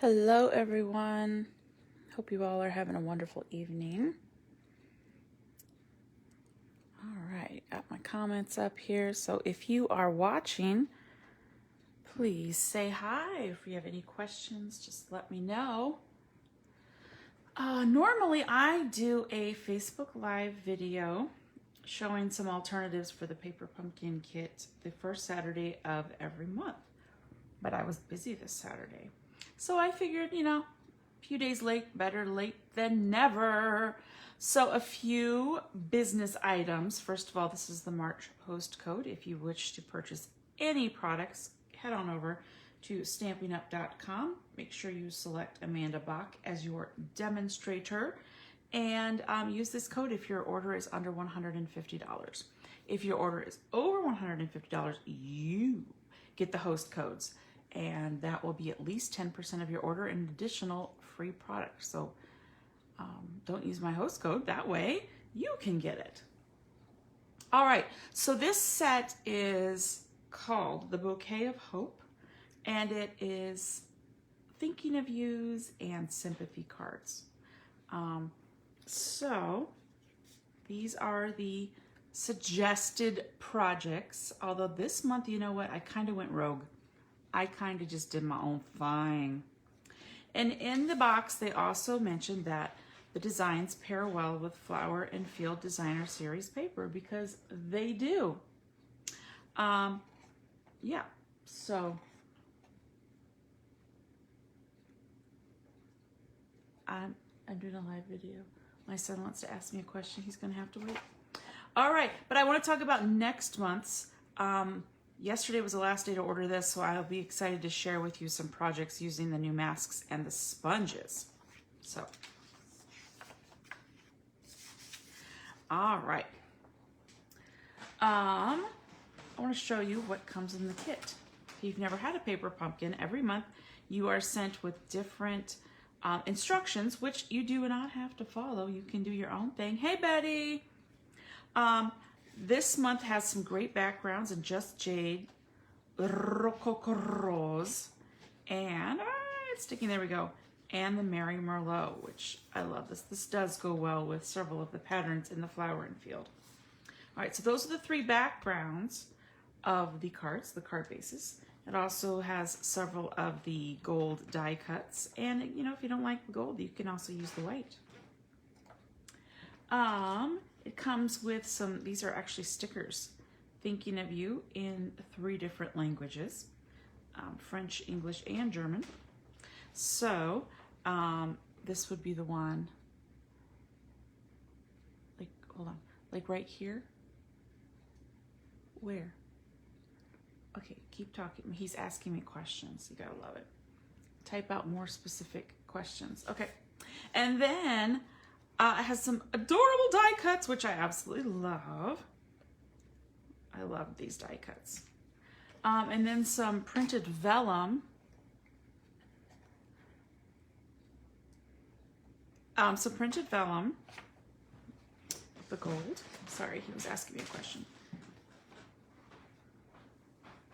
Hello, everyone. Hope you all are having a wonderful evening. All right, got my comments up here. So if you are watching, please say hi. If you have any questions, just let me know. Normally, I do a Facebook Live video showing some alternatives for the paper pumpkin kit the first Saturday of every month. But I was busy this Saturday. So I figured, a few days late, better late than never. So a few business items. First of all, this is the March host code. If you wish to purchase any products, head on over to StampingUp.com. Make sure you select Amanda Bach as your demonstrator and use this code if your order is under $150. If your order is over $150, you get the host codes, and that will be at least 10% of your order and additional free product. So don't use my host code. That way you can get it. All right, so this set is called the Bouquet of Hope, and it is thinking of yous and sympathy cards. So these are the suggested projects, although this month, you know what, I kind of went rogue. I kind of just did my own thing. And in the box, they also mentioned that the designs pair well with Flower and Field Designer Series paper, because they do. Yeah, so I'm doing a live video. My son wants to ask me a question. He's gonna have to wait. All right, but I want to talk about next month's. Yesterday was the last day to order this, so I'll be excited to share with you some projects using the new masks and the sponges. So, all right. I want to show you what comes in the kit. If you've never had a paper pumpkin, every month you are sent with different instructions, which you do not have to follow. You can do your own thing. Hey, Betty. This month has some great backgrounds in Just Jade, Rococo Rose, and it's sticking, there we go, and the Mary Merlot, which I love this. This does go well with several of the patterns in the Flower and Field. All right, so those are the three backgrounds of the cards, the card bases. It also has several of the gold die cuts, and if you don't like the gold, you can also use the white. It comes with these are actually stickers, thinking of you in 3 different languages, French, English, and German. So this would be the one, hold on, right here. Where? Okay, keep talking. He's asking me questions. You gotta love it. Type out more specific questions. Okay, and then it has some adorable die cuts, which I absolutely love. I love these die cuts. And then some printed vellum. The gold. Sorry, he was asking me a question.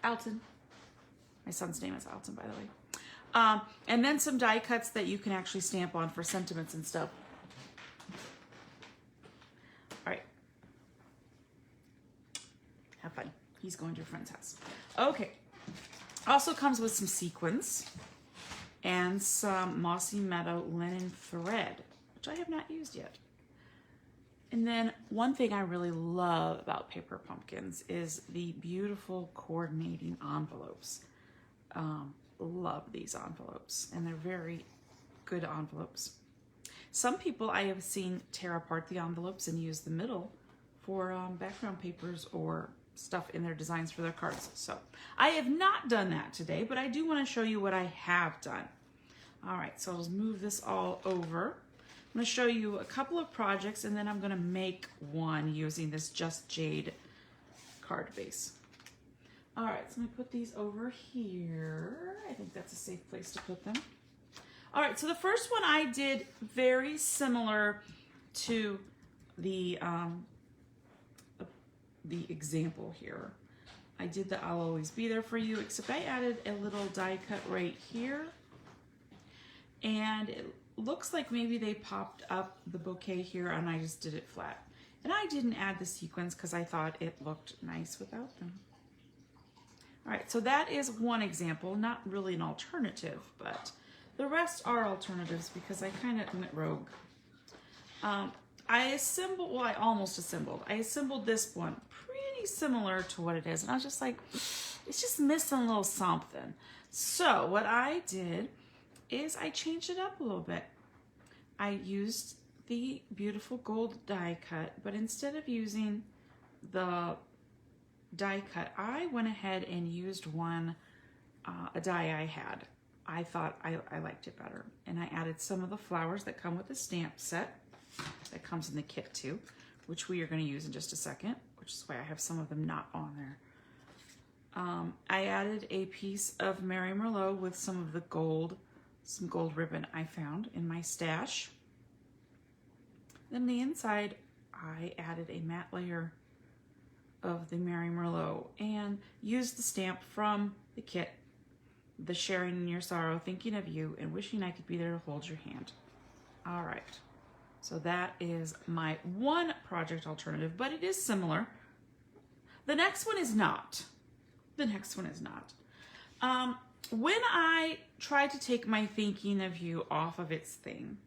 Alton. My son's name is Alton, by the way. And then some die cuts that you can actually stamp on for sentiments and stuff. All right. Have fun. He's going to a friend's house. Okay. Also comes with some sequins and some Mossy Meadow linen thread, which I have not used yet. And then one thing I really love about paper pumpkins is the beautiful coordinating envelopes. Love these envelopes, and they're very good envelopes. Some people I have seen tear apart the envelopes and use the middle for background papers or stuff in their designs for their cards. So I have not done that today, but I do want to show you what I have done. All right, so I'll just move this all over. I'm going to show you a couple of projects, and then I'm going to make one using this Just Jade card base. All right, so I'm going to put these over here. I think that's a safe place to put them. All right, so the first one I did very similar to the example here. I did the I'll Always Be There For You, except I added a little die cut right here. And it looks like maybe they popped up the bouquet here and I just did it flat. And I didn't add the sequins because I thought it looked nice without them. All right, so that is one example, not really an alternative, but the rest are alternatives because I kind of went rogue. I almost assembled. I assembled this one pretty similar to what it is. And I was just like, it's just missing a little something. So what I did is I changed it up a little bit. I used the beautiful gold die cut, but instead of using the die cut, I went ahead and used a die I had. I thought I liked it better. And I added some of the flowers that come with the stamp set that comes in the kit too, which we are going to use in just a second, which is why I have some of them not on there. I added a piece of Mary Merlot with some gold ribbon I found in my stash. Then the inside, I added a matte layer of the Mary Merlot and used the stamp from the kit, the sharing in your sorrow, thinking of you, and wishing I could be there to hold your hand. All right, so that is my one project alternative, but it is similar. The next one is not. When I tried to take my thinking of you off of its thing,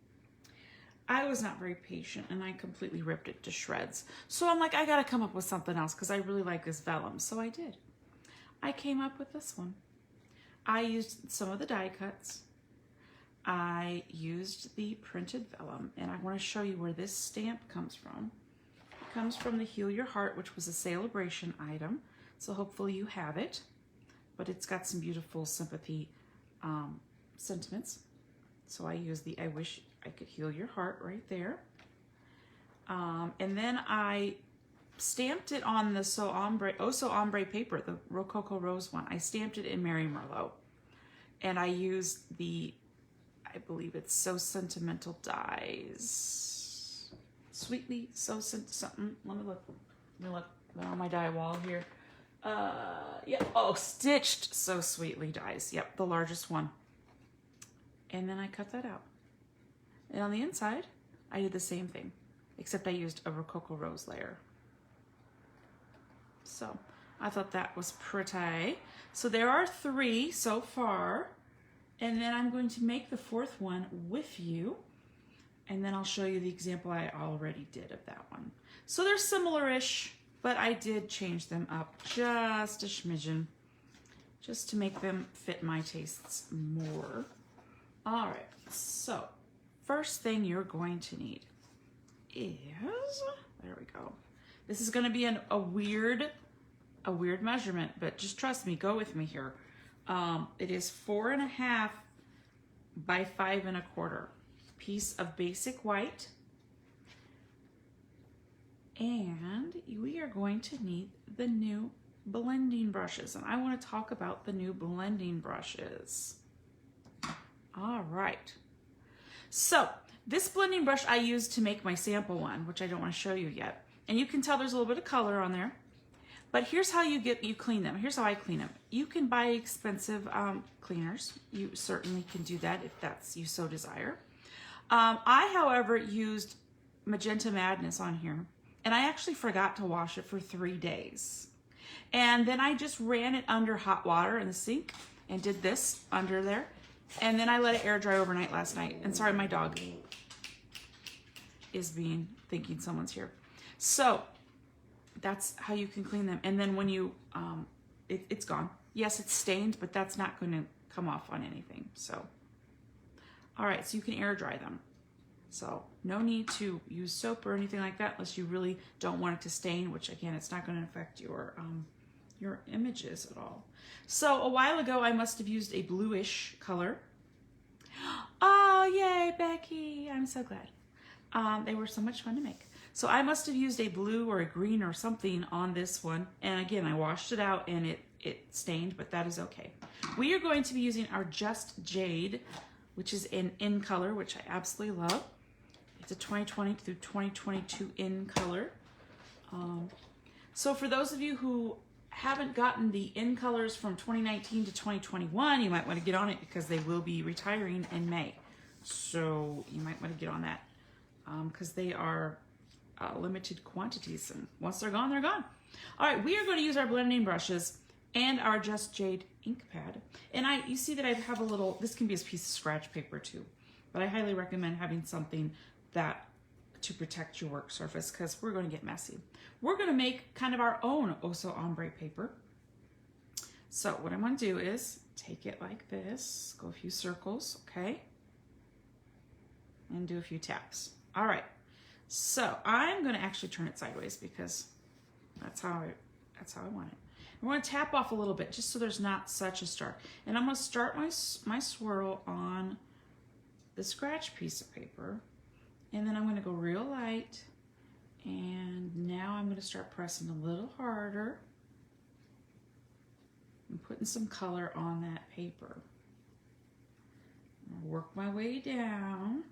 I was not very patient and I completely ripped it to shreds. So I'm like, I gotta come up with something else because I really like this vellum. So I did. I came up with this one. I used some of the die cuts. I used the printed vellum, and I want to show you where this stamp comes from. It comes from the Heal Your Heart, which was a celebration item. So hopefully you have it, but it's got some beautiful sympathy sentiments. So I used the I Wish I Could Heal Your Heart right there. And then I stamped it on the Oh So Ombre paper, the Rococo Rose one. I stamped it in Mary Merlot. And I used I believe it's So Sentimental Dies. Sweetly So something. Let me look. They're on my die wall here. Yeah. Oh, Stitched So Sweetly Dies. Yep, the largest one. And then I cut that out. And on the inside, I did the same thing, except I used a Rococo Rose layer. So I thought that was pretty. So there are 3 so far. And then I'm going to make the 4th one with you. And then I'll show you the example I already did of that one. So they're similar-ish, but I did change them up just a smidgen, just to make them fit my tastes more. All right, so first thing you're going to need is, there we go. This is going to be a weird measurement, but just trust me, go with me here. It is 4.5 by 5 1/4 piece of basic white. And we are going to need the new blending brushes. And I want to talk about the new blending brushes. All right. So this blending brush I used to make my sample one, which I don't want to show you yet. And you can tell there's a little bit of color on there. But here's how you clean them. Here's how I clean them. You can buy expensive cleaners. You certainly can do that if you so desire. I, however, used Magenta Madness on here. And I actually forgot to wash it for 3 days. And then I just ran it under hot water in the sink and did this under there. And then I let it air dry overnight last night. And sorry, my dog is thinking someone's here. So that's how you can clean them. And then when you, it's gone. Yes, it's stained, but that's not going to come off on anything. So, all right, so you can air dry them. So no need to use soap or anything like that unless you really don't want it to stain, which again, it's not going to affect your images at all. So a while ago, I must have used a bluish color. Oh, yay, Becky. I'm so glad. They were so much fun to make. So I must have used a blue or a green or something on this one. And again, I washed it out and it stained, but that is okay. We are going to be using our Just Jade, which is in color, which I absolutely love. It's a 2020 through 2022 in color. So for those of you who haven't gotten the in colors from 2019 to 2021, you might want to get on it because they will be retiring in May. So you might want to get on that because they are limited quantities, and once they're gone, they're gone. All right, we are going to use our blending brushes and our Just Jade ink pad. And you see that I have a little, this can be a piece of scratch paper too, but I highly recommend having something to protect your work surface because we're going to get messy. We're going to make kind of our own Oso Ombre paper. So what I'm going to do is take it like this, go a few circles, okay? And do a few taps. All right, so I'm going to actually turn it sideways because that's how I want it. I'm going to tap off a little bit just so there's not such a start. And I'm going to start my swirl on the scratch piece of paper. And then I'm going to go real light. And now I'm going to start pressing a little harder. And putting some color on that paper. I'll work my way down.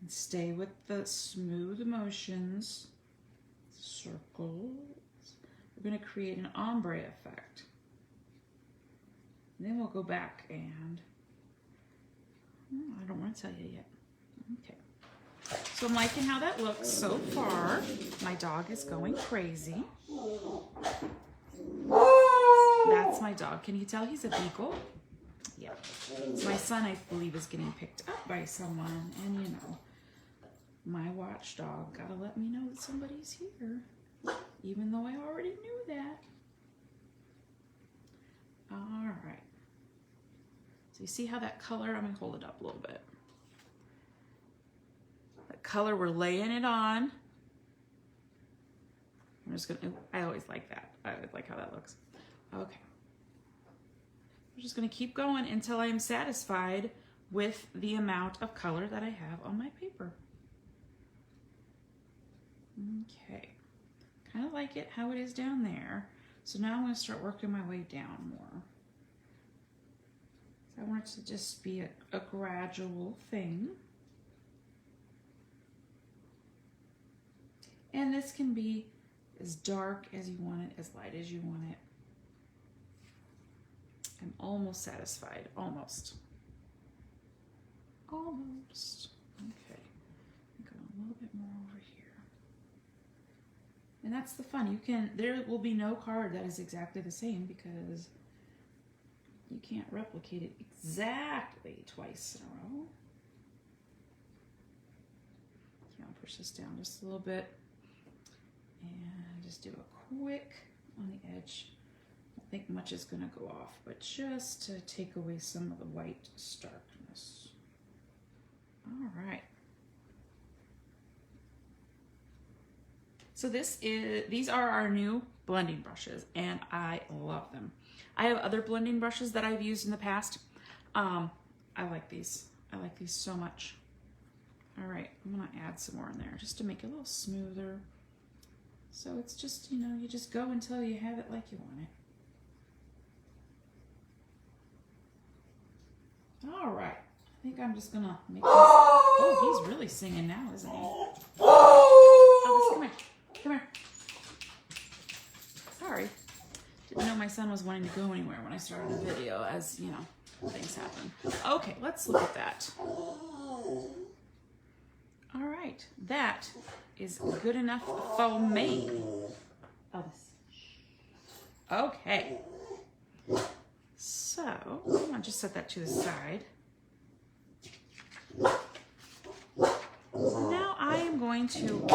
And stay with the smooth motions. Circles. We're going to create an ombre effect. And then we'll go back and I don't want to tell you yet. Okay. So I'm liking how that looks so far. My dog is going crazy. That's my dog. Can you tell he's a beagle? Yeah. So my son, I believe, is getting picked up by someone. And you know, my watchdog gotta let me know that somebody's here. Even though I already knew that. All right. So you see how that color, I'm gonna hold it up a little bit. That color, we're laying it on. I'm just gonna, I always like that. I always like how that looks. Okay. I'm just gonna keep going until I am satisfied with the amount of color that I have on my paper. Okay. Kind of like it how it is down there. So now I'm going to start working my way down more. So I want it to just be a gradual thing. And this can be as dark as you want it, as light as you want it. I'm almost satisfied, almost. Almost. Okay, go a little bit more over here. And that's the fun. There will be no card that is exactly the same because you can't replicate it exactly twice in a row. Okay, I'll push this down just a little bit and just do a quick on the edge. I don't think much is gonna go off, but just to take away some of the white starkness. All right. So these are our new blending brushes and I love them. I have other blending brushes that I've used in the past. I like these. I like these so much. All right, I'm gonna add some more in there just to make it a little smoother. So it's just, you know, you just go until you have it like you want it. All right, I think I'm just gonna make this. Oh, he's really singing now, isn't he? Elvis, come here. Come here. Sorry. Didn't know my son was wanting to go anywhere when I started the video, as you know, things happen. Okay, let's look at that. All right, that is good enough for me. Elvis. Okay. So, I'm gonna just set that to the side. Now I am going to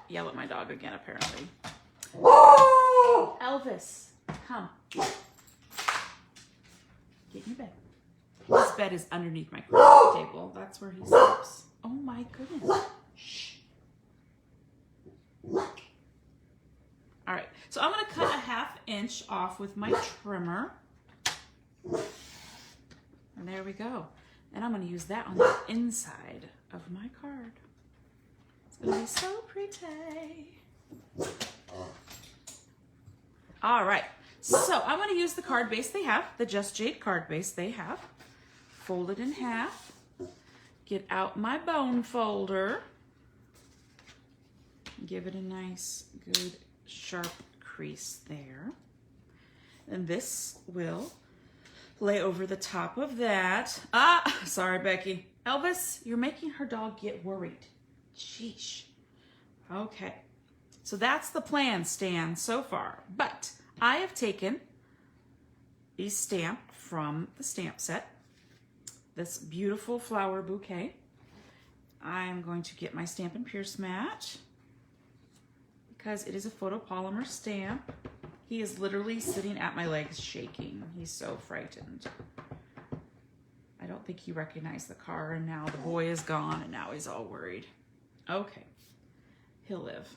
yell at my dog again, apparently. Elvis, come. Get in your bed. His bed is underneath my table. That's where he sleeps. Oh my goodness. Shh. All right, so I'm gonna cut a 1/2 inch off with my trimmer. And there we go. And I'm gonna use that on the inside of my card. It's gonna be so pretty. All right, so I'm gonna use the card base they have, the Just Jade card base they have. Fold it in half. Get out my bone folder. Give it a nice, good, sharp crease there. And this will lay over the top of that. Sorry, Becky. Elvis, you're making her dog get worried. Sheesh. Okay. So that's the plan, Stan, so far. But I have taken a stamp from the stamp set, this beautiful flower bouquet. I'm going to get my Stampin' Pierce mat because it is a photopolymer stamp. He is literally sitting at my legs shaking. He's so frightened. I don't think he recognized the car, and now the boy is gone, and now he's all worried. Okay, he'll live.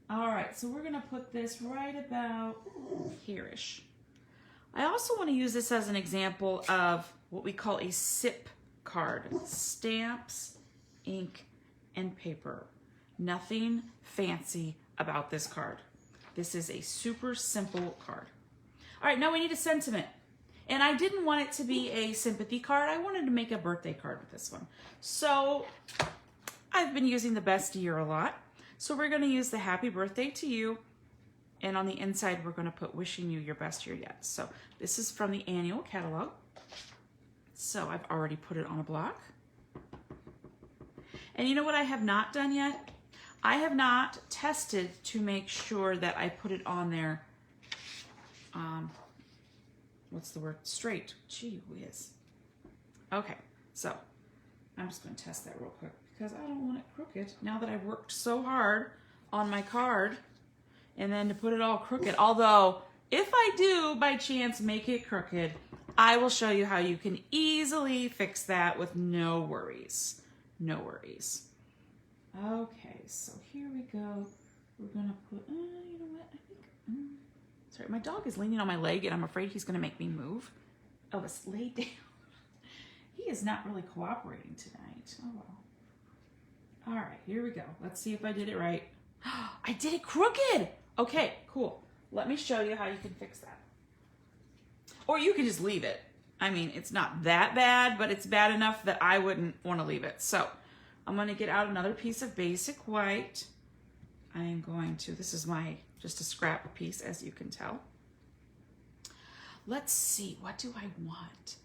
All right, so we're gonna put this right about here-ish. I also want to use this as an example of what we call a SIP card. Stamps, ink, and paper. Nothing fancy about this card. This is a super simple card. All right, now we need a sentiment. And I didn't want it to be a sympathy card. I wanted to make a birthday card with this one. So I've been using the best year a lot. So we're gonna use the happy birthday to you. And on the inside, we're gonna put wishing you your best year yet. So this is from the annual catalog. So I've already put it on a block. And you know what I have not done yet? I have not tested to make sure that I put it on there, what's the word? Straight. Gee whiz. Okay, so I'm just gonna test that real quick because I don't want it crooked now that I've worked so hard on my card and then to put it all crooked. Although, if I do by chance make it crooked, I will show you how you can easily fix that with no worries. No worries. Okay, so here we go. We're gonna put, you know what, I think, sorry, my dog is leaning on my leg and I'm afraid he's gonna make me move. Elvis, lay down. He is not really cooperating tonight. Oh well. All right, here we go. Let's see if I did it right. I did it crooked. Okay, cool. Let me show you how you can fix that. Or you can just leave it. I mean, it's not that bad, but it's bad enough that I wouldn't want to leave it. So I'm going to get out another piece of basic white. I am going to, this is my, just a scrap piece, as you can tell. Let's see, what do I want?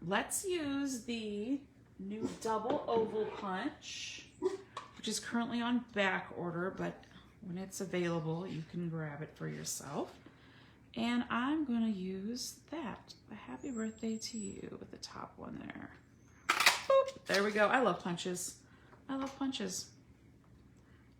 Let's use the new double oval punch, which is currently on back order, but when it's available, you can grab it for yourself. And I'm going to use that, a happy birthday to you with the top one there. Boop, there we go. I love punches. I love punches.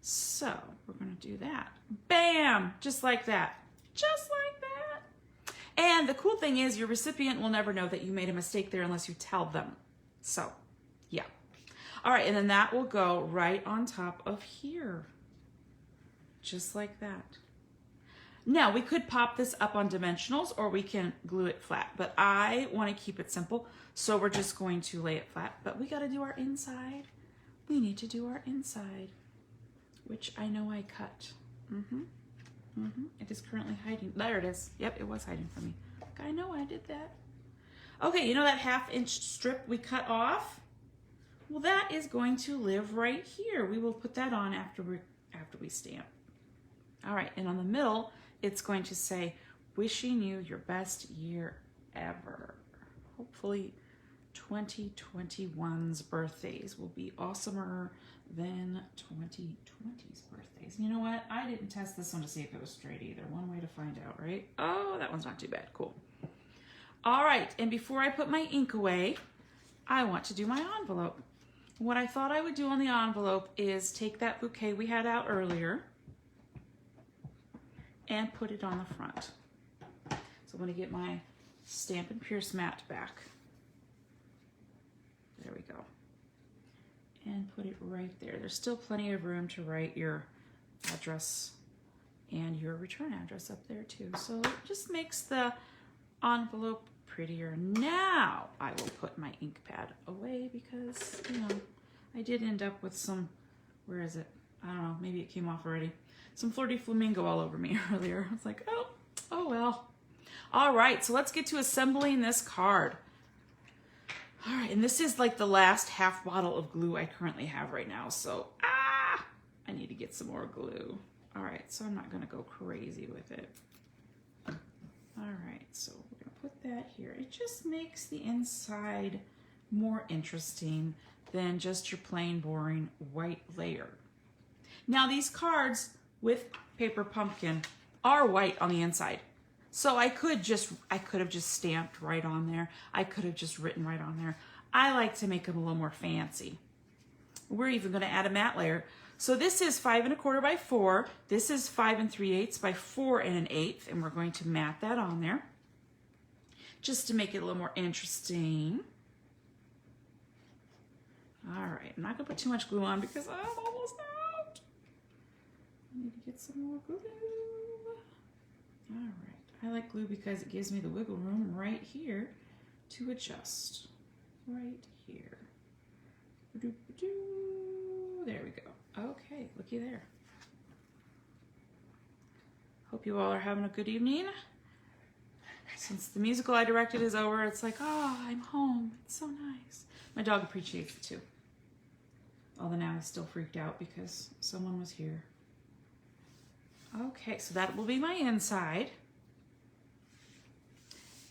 So we're going to do that. Bam! Just like that. Just like that. And the cool thing is your recipient will never know that you made a mistake there unless you tell them. So, yeah. All right, and then that will go right on top of here. Just like that. Now, we could pop this up on dimensionals or we can glue it flat, but I want to keep it simple, so we're just going to lay it flat. But we got to do our inside. We need to do our inside, which I know I cut. It is currently hiding. There it is. Yep, it was hiding from me. I know I did that. Okay, you know that 1/2 inch strip we cut off? Well, that is going to live right here. We will put that on after we stamp. All right, and on the middle, it's going to say, wishing you your best year ever. Hopefully 2021's birthdays will be awesomer than 2020's birthdays. You know what? I didn't test this one to see if it was straight either. One way to find out, right? Oh, that one's not too bad. Cool. All right, and before I put my ink away, I want to do my envelope. What I thought I would do on the envelope is take that bouquet we had out earlier and put it on the front. So I'm going to get my Stampin' Pierce mat back. There we go. And put it right there. There's still plenty of room to write your address and your return address up there too. So it just makes the envelope prettier. Now I will put my ink pad away because, you know, I did end up with some, where is it? I don't know, maybe it came off already. Some Flirty Flamingo all over me earlier. I was like, oh well. All right, so let's get to assembling this card. All right, and this is like the last 1/2 bottle of glue I currently have right now. So, I need to get some more glue. All right, so I'm not gonna go crazy with it. All right, so we're gonna put that here. It just makes the inside more interesting than just your plain boring white layer. Now these cards with Paper Pumpkin are white on the inside. So I could have just stamped right on there. I could have just written right on there. I like to make them a little more fancy. We're even going to add a matte layer. So this is 5 1/4 by 4. This is 5 3/8 by 4 1/8, and we're going to matte that on there just to make it a little more interesting. All right, I'm not going to put too much glue on because I'm almost out. I need to get some more glue. All right, I like glue because it gives me the wiggle room right here to adjust. Right here. There we go. Okay, looky there. Hope you all are having a good evening. Since the musical I directed is over, it's like, oh, I'm home. It's so nice. My dog appreciates it too. Although now he's still freaked out because someone was here. Okay, so that will be my inside.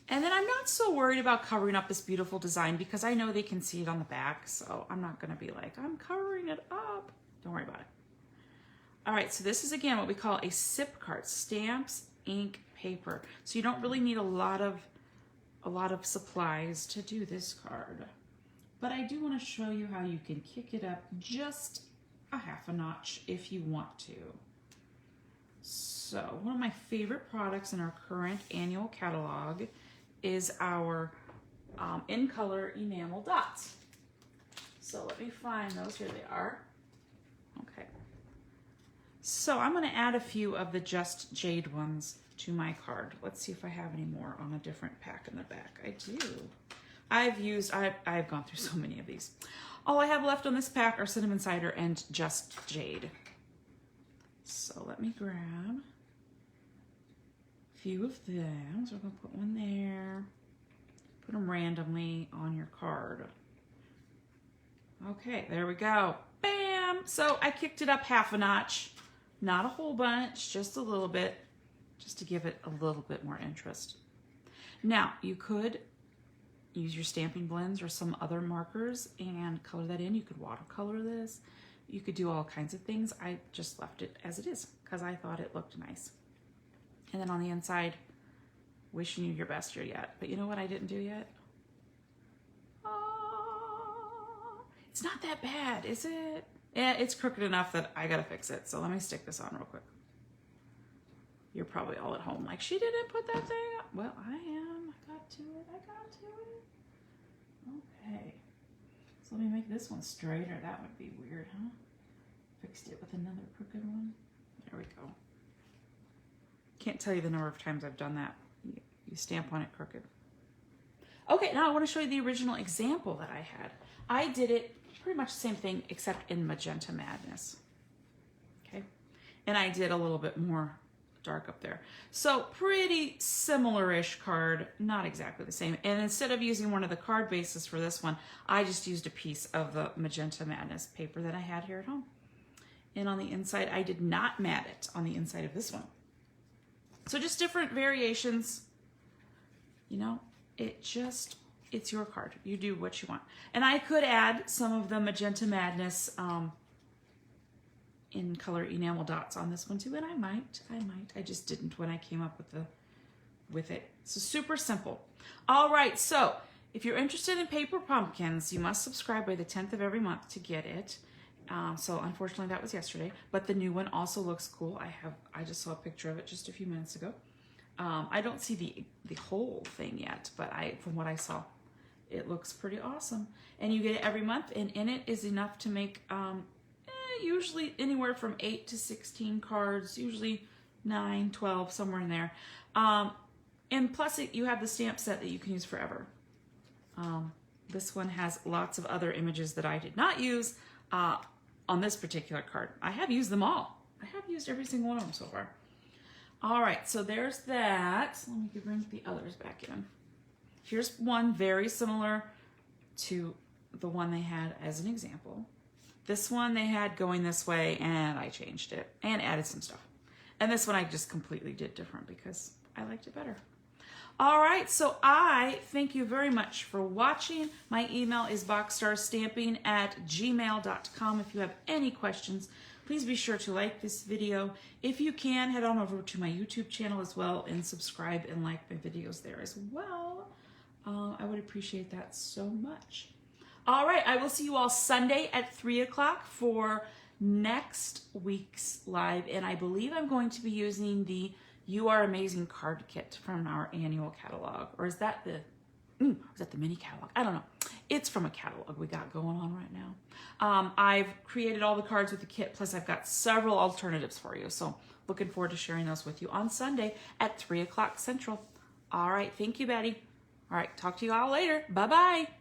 And then I'm not so worried about covering up this beautiful design because I know they can see it on the back, so I'm not gonna be like, I'm covering it up. Don't worry about it. All right, so this is again what we call a SIP card, stamps, ink, paper. So you don't really need a lot of supplies to do this card. But I do want to show you how you can kick it up just a half a notch if you want to. So one of my favorite products in our current annual catalog is our in color enamel dots. So let me find those. Here they are. Okay. So I'm going to add a few of the Just Jade ones to my card. Let's see if I have any more on a different pack in the back. I do. I've gone through so many of these. All I have left on this pack are Cinnamon Cider and Just Jade. So let me grab a few of them. So we're going to put one there. Put them randomly on your card. Okay, there we go. Bam! So I kicked it up half a notch. Not a whole bunch, just a little bit, just to give it a little bit more interest. Now, you could use your stamping blends or some other markers and color that in. You could watercolor this. You could do all kinds of things. I just left it as it is because I thought it looked nice. And then on the inside, wishing you your best year yet. But you know what I didn't do yet? Oh, it's not that bad, is it? Yeah, it's crooked enough that I gotta fix it. So let me stick this on real quick. You're probably all at home like, she didn't put that thing up. Well, I am. I got to it. Okay. So let me make this one straighter. That would be weird, huh? Fixed it with another crooked one. There we go. Can't tell you the number of times I've done that. You stamp on it crooked. Okay, now I want to show you the original example that I had. I did it pretty much the same thing except in Magenta Madness. Okay, and I did a little bit more dark up there. So pretty similar-ish card, not exactly the same. And instead of using one of the card bases for this one, I just used a piece of the Magenta Madness paper that I had here at home. And on the inside, I did not mat it on the inside of this one. So just different variations. You know, it's your card. You do what you want. And I could add some of the Magenta Madness in color enamel dots on this one too, and I might. I just didn't when I came up with it. So super simple. All right, so if you're interested in Paper Pumpkins, you must subscribe by the 10th of every month to get it. So unfortunately that was yesterday, but the new one also looks cool. I just saw a picture of it just a few minutes ago. I don't see the whole thing yet, but from what I saw, it looks pretty awesome. And you get it every month, and in it is enough to make usually anywhere from 8 to 16 cards, usually 9, 12, somewhere in there. And plus you have the stamp set that you can use forever. This one has lots of other images that I did not use on this particular card. I have used them all. I have used every single one of them so far. All right, so there's that. Let me bring the others back in. Here's one very similar to the one they had as an example. This one they had going this way, and I changed it and added some stuff. And this one I just completely did different because I liked it better. All right, so I thank you very much for watching. My email is boxstarstamping@gmail.com. If you have any questions, please be sure to like this video. If you can, head on over to my YouTube channel as well and subscribe and like my videos there as well. I would appreciate that so much. All right, I will see you all Sunday at 3 o'clock for next week's live, and I believe I'm going to be using the You Are Amazing card kit from our annual catalog. Or is that the mini catalog? I don't know. It's from a catalog we got going on right now. I've created all the cards with the kit, plus I've got several alternatives for you. So looking forward to sharing those with you on Sunday at 3 o'clock Central. All right, thank you, Betty. All right, talk to you all later. Bye-bye.